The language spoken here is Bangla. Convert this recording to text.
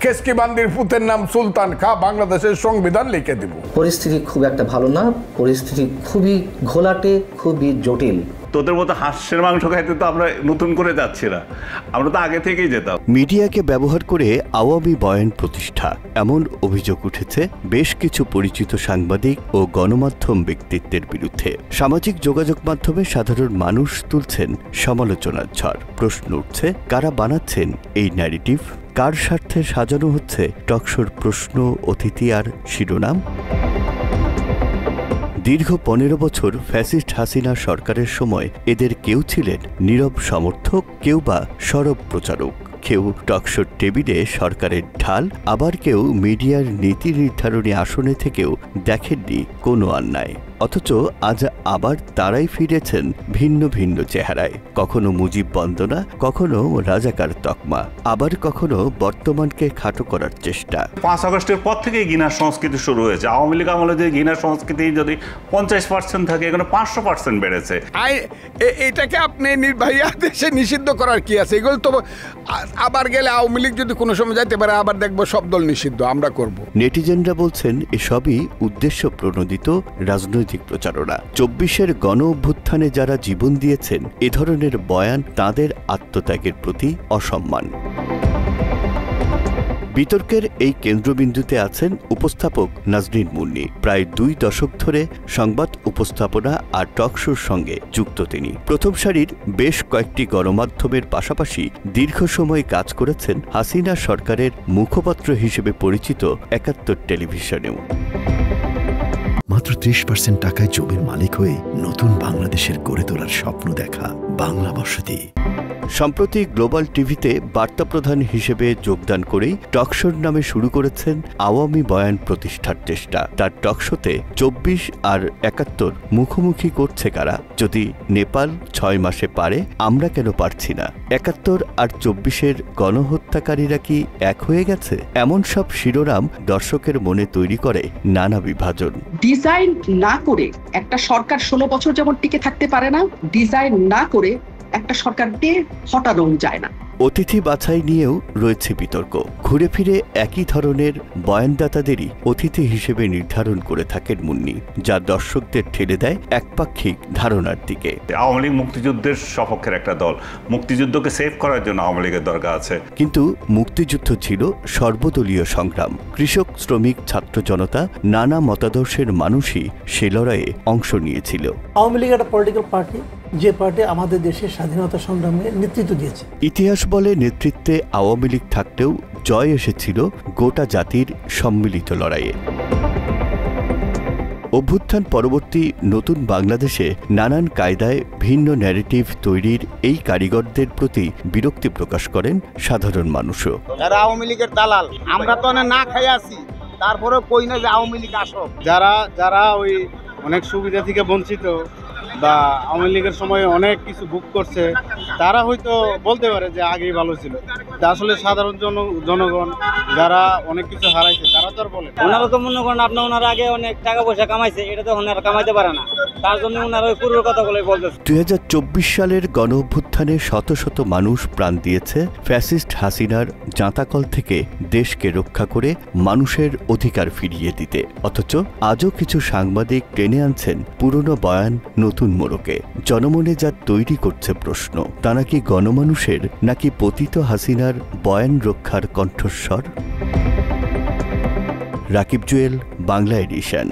খেসকিবান্দির পুতের নাম সুলতান খা, বাংলাদেশের সংবিধান লিখে দিব। পরিস্থিতি খুব একটা ভালো না, পরিস্থিতি খুবই ঘোলাটে, খুবই জটিল। তোদের মতো হাঁসের মাংস খাইতে তো আমরা নতুন করে যাচ্ছি না, আমরা তো আগে থেকেই যেতাম। মিডিয়াকে ব্যবহার করে আওয়ামী বয়ান প্রতিষ্ঠা, এমন অভিযোগ উঠেছে বেশ কিছু পরিচিত সাংবাদিক ও গণমাধ্যম ব্যক্তিত্বের বিরুদ্ধে। সামাজিক যোগাযোগ মাধ্যমে সাধারণ মানুষ তুলছেন সমালোচনার ঝড়। প্রশ্ন উঠছে, কারা বানাচ্ছেন এই ন্যারেটিভ? কার স্বার্থে সাজানো হচ্ছে টকশোর প্রশ্ন, অতিথি আর শিরোনাম? দীর্ঘ 15 বছর ফ্যাসিস্ট হাসিনা সরকারের সময় এদের কেউ ছিলেন নীরব সমর্থক, কেউ বা সরব প্রচারক, কেউ টকশোর টেবিলে সরকারের ঢাল, আবার কেউ মিডিয়ার নীতি নির্ধারণী আসনে থেকেও দেখেননি কোনো অন্যায়। অথচ আজ আবার তারাই ফিরেছেন ভিন্ন ভিন্ন চেহারায়, কখনো মুজিব বন্দনা, কখনো রাজাকার তকমা, আবার কখনো বর্তমানকে খাটো করার চেষ্টা। 5 আগস্টের পর থেকেই ঘৃণার সংস্কৃতি শুরু হয়েছে। আওয়ামী লীগ আমলে যে ঘৃণার সংস্কৃতি যদি 50% থাকে, এখানে 500% বেড়েছে। এটাকে আপনি নির্বাহী আদেশে নিষিদ্ধ করার কি আছে? এগুলো তো আবার গেলে আওয়ামী লীগ যদি কোনো সময় যাইতে পারে, আবার দেখবো সব দল নিষিদ্ধ, আমরা করব। নেটিজেনরা বলছেন এসবই উদ্দেশ্য প্রণোদিত রাজনৈতিক প্রচারণা। 24-এর গণ অভ্যুত্থানে যারা জীবন দিয়েছেন, এ ধরনের বয়ান তাদের আত্মত্যাগের প্রতি অসম্মান। বিতর্কের এই কেন্দ্রবিন্দুতে আছেন উপস্থাপক নাজনীন মুন্নী। প্রায় 2 দশক ধরে সংবাদ উপস্থাপনা আর টকশোর সঙ্গে যুক্ত তিনি। প্রথম সারির বেশ কয়েকটি গণমাধ্যমের পাশাপাশি দীর্ঘ সময় কাজ করেছেন হাসিনা সরকারের মুখপাত্র হিসেবে পরিচিত 71 টেলিভিশনেও। মাত্র 30% টাকায় জমির মালিক হয়ে নতুন বাংলাদেশের গড়ে তোলার স্বপ্ন দেখা বাংলা বসতি। সম্প্রতি গ্লোবাল টিভিতে বার্তা প্রধান হিসেবে যোগদান করেই টকশোর নামে শুরু করেছেন আওয়ামী বয়ান প্রতিষ্ঠার চেষ্টা। তার টকশোতে 24 আর 71 মুখোমুখি করছে কারা? যদি নেপাল 6 মাসে পারে, আমরা কেন পারছি না? 71 আর 24-এর গণহত্যাকারীরা কি এক হয়ে গেছে? এমন সব শিরোনাম দর্শকের মনে তৈরি করে নানা বিভাজন। ডিজাইন না করে একটা সরকার 16 বছর যেমন টিকে থাকতে পারে না, ডিজাইন না করে একটা সরকারকে হটানো যায় না। অতিথি বাছাই নিয়েও রয়েছে বিতর্ক। ঘুরে ফিরে একই ধরনের বয়ানদাতাদেরই অতিথি হিসেবে নির্ধারণ করে থাকেন মুন্নী, যা দর্শকদের ঠেলে দেয় একপাক্ষিক ধারণার দিকে। আওয়ামী লীগ মুক্তিযুদ্ধের সপক্ষের একটা দল, মুক্তিযুদ্ধকে সেভ করার জন্য আওয়ামী লীগের দরকার আছে। কিন্তু মুক্তিযুদ্ধ ছিল সর্বদলীয় সংগ্রাম। কৃষক, শ্রমিক, ছাত্র জনতা, নানা মতাদর্শের মানুষই সে লড়াইয়ে অংশ নিয়েছিল। আওয়ামী লীগ একটা পলিটিক্যাল পার্টি, যে পার্টি আমাদের দেশের স্বাধীনতা সংগ্রামে নেতৃত্ব দিয়েছে। ইতিহাস বলে নেতৃত্বে আওয়ামী লীগ থাকলেও জয় এসেছিল গোটা জাতির সম্মিলিত লড়াইয়ে। অভ্যুত্থান পরবর্তী নতুন বাংলাদেশে নানান কায়দায় ভিন্ন ন্যারেটিভ তৈরির এই কারিগরদের প্রতি বিরক্তি প্রকাশ করেন সাধারণ মানুষও। যারা আওয়ামী লীগের দালাল, আমরা তো না খাই আছি, তারপরে কই না যে আওয়ামী লীগ আসো। যারা ওই অনেক সুবিধা থেকে বঞ্চিত বা আওয়ামী লীগের সময় অনেক কিছু বুক করছে, তারা হয়তো বলতে পারে যে আগেই ভালো ছিল। আসলে সাধারণ জনগণ যারা অনেক কিছু হারাইছে, তারা তো আর বলে ওনারা তো মনে করেন আপনার ওনারা আগে অনেক টাকা পয়সা কামাইছে, এটা তো ওনারা কামাইতে পারে না, তার জন্য ওনারা ওই পূর্বের কথাগুলো বলতেছে। 2024 সালের গণ অভ্যুত্থানে শত শত মানুষ প্রাণ দিয়েছে ফ্যাসিস্ট হাসিনার জাঁতাকল থেকে দেশকে রক্ষা করে মানুষের অধিকার ফিরিয়ে দিতে। অথচ আজও কিছু সাংবাদিক টেনে আনছেন পুরনো বয়ান নতুন মোড়কে। জনমনে যা তৈরি করছে প্রশ্ন, তা নাকি গণমানুষের, নাকি পতিত হাসিনার বয়ান রক্ষার কণ্ঠস্বর? রাকিব জুয়েল, বাংলা এডিশন।